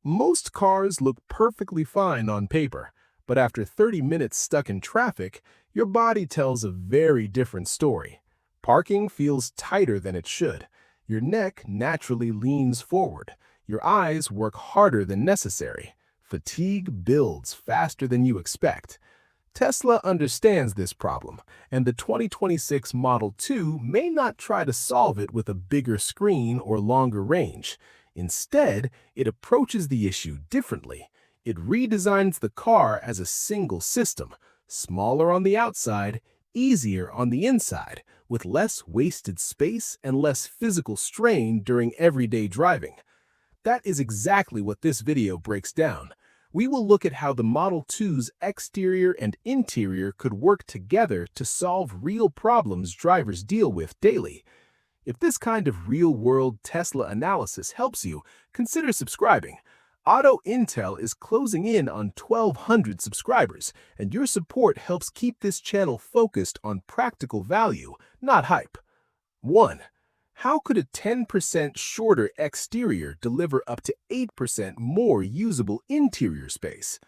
Most cars look perfectly fine on paper, but after 30 minutes stuck in traffic, your body tells a very different story. Parking feels tighter than it should. Your neck naturally leans forward. Your eyes work harder than necessary. Fatigue builds faster than you expect. Tesla understands this problem, and the 2026 Model 2 may not try to solve it with a bigger screen or longer range. Instead, it approaches the issue differently. It redesigns the car as a single system, smaller on the outside, easier on the inside, with less wasted space and less physical strain during everyday driving. That is exactly what this video breaks down. We will look at how the Model 2's exterior and interior could work together to solve real problems drivers deal with daily. If this kind of real-world Tesla analysis helps you, consider subscribing. Auto Intel is closing in on 1,200 subscribers, and your support helps keep this channel focused on practical value, not hype. 1. How could a 10% shorter exterior deliver up to 8% more usable interior space?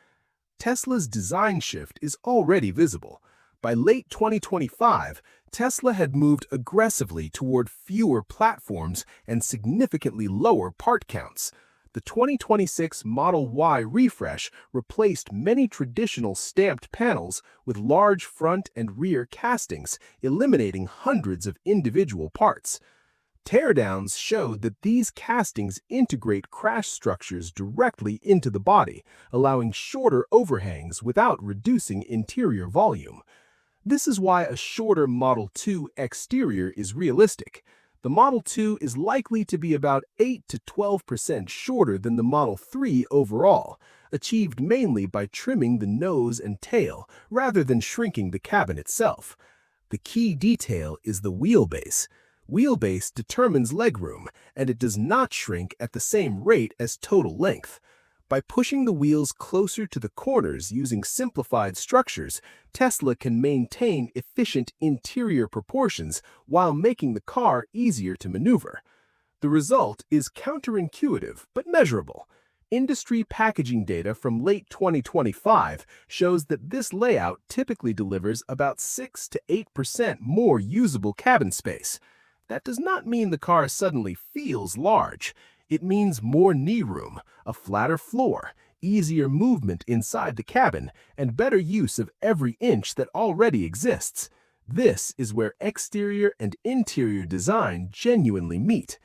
Tesla's design shift is already visible. By late 2025, Tesla had moved aggressively toward fewer platforms and significantly lower part counts. The 2026 Model Y refresh replaced many traditional stamped panels with large front and rear castings, eliminating hundreds of individual parts. Teardowns showed that these castings integrate crash structures directly into the body, allowing shorter overhangs without reducing interior volume. This is why a shorter Model 2 exterior is realistic. The Model 2 is likely to be about 8 to 12% shorter than the Model 3 overall, achieved mainly by trimming the nose and tail rather than shrinking the cabin itself. The key detail is the wheelbase. Wheelbase determines legroom, and it does not shrink at the same rate as total length. By pushing the wheels closer to the corners using simplified structures, Tesla can maintain efficient interior proportions while making the car easier to maneuver. The result is counterintuitive but measurable. Industry packaging data from late 2025 shows that this layout typically delivers about 6 to 8% more usable cabin space. That does not mean the car suddenly feels large. It means more knee room, a flatter floor, easier movement inside the cabin, and better use of every inch that already exists. This is where exterior and interior design genuinely meet.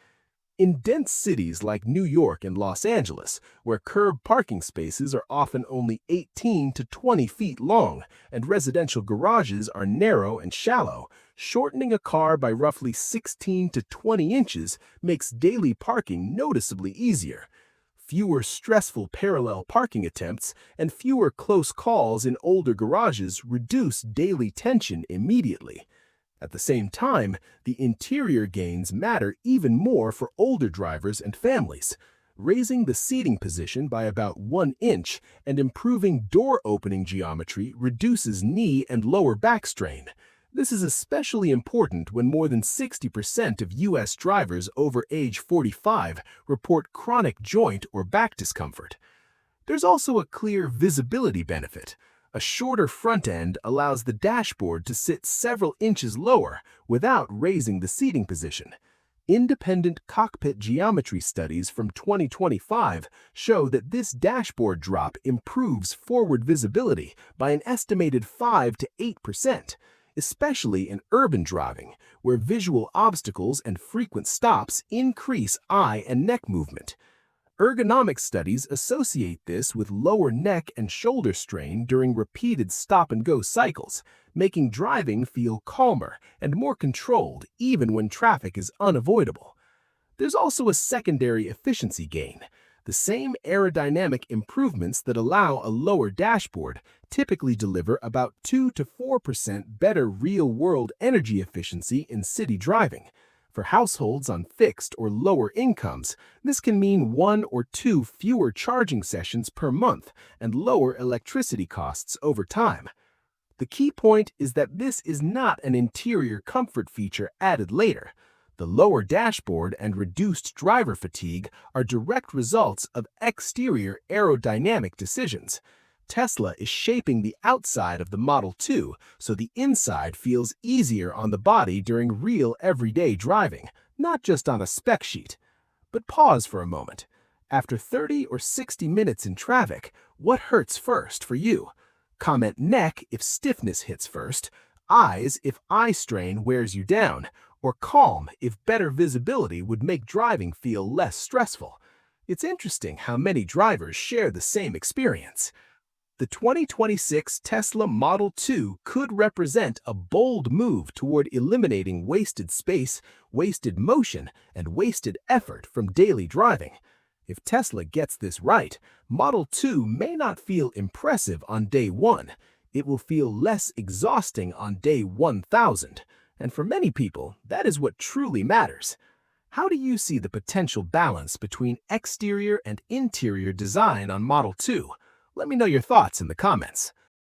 In dense cities like New York and Los Angeles, where curb parking spaces are often only 18 to 20 feet long and residential garages are narrow and shallow, shortening a car by roughly 16 to 20 inches makes daily parking noticeably easier. Fewer stressful parallel parking attempts and fewer close calls in older garages reduce daily tension immediately. At the same time, the interior gains matter even more for older drivers and families. Raising the seating position by about 1 inch and improving door opening geometry reduces knee and lower back strain. This is especially important when more than 60% of U.S. drivers over age 45 report chronic joint or back discomfort. There's also a clear visibility benefit. A shorter front end allows the dashboard to sit several inches lower without raising the seating position. Independent cockpit geometry studies from 2025 show that this dashboard drop improves forward visibility by an estimated 5 to 8%, especially in urban driving, where visual obstacles and frequent stops increase eye and neck movement. Ergonomic studies associate this with lower neck and shoulder strain during repeated stop-and-go cycles, making driving feel calmer and more controlled even when traffic is unavoidable. There's also a secondary efficiency gain. The same aerodynamic improvements that allow a lower dashboard typically deliver about 2 to 4% better real-world energy efficiency in city driving. For households on fixed or lower incomes, this can mean 1 or 2 fewer charging sessions per month and lower electricity costs over time. The key point is that this is not an interior comfort feature added later. The lower dashboard and reduced driver fatigue are direct results of exterior aerodynamic decisions. Tesla is shaping the outside of the Model 2 so the inside feels easier on the body during real everyday driving, not just on a spec sheet. But pause for a moment. After 30 or 60 minutes in traffic, what hurts first for you? Comment neck if stiffness hits first, eyes if eye strain wears you down, or calm if better visibility would make driving feel less stressful. It's interesting how many drivers share the same experience. The 2026 Tesla Model 2 could represent a bold move toward eliminating wasted space, wasted motion, and wasted effort from daily driving. If Tesla gets this right, Model 2 may not feel impressive on day 1. It will feel less exhausting on day 1,000. And for many people, that is what truly matters. How do you see the potential balance between exterior and interior design on Model 2? Let me know your thoughts in the comments.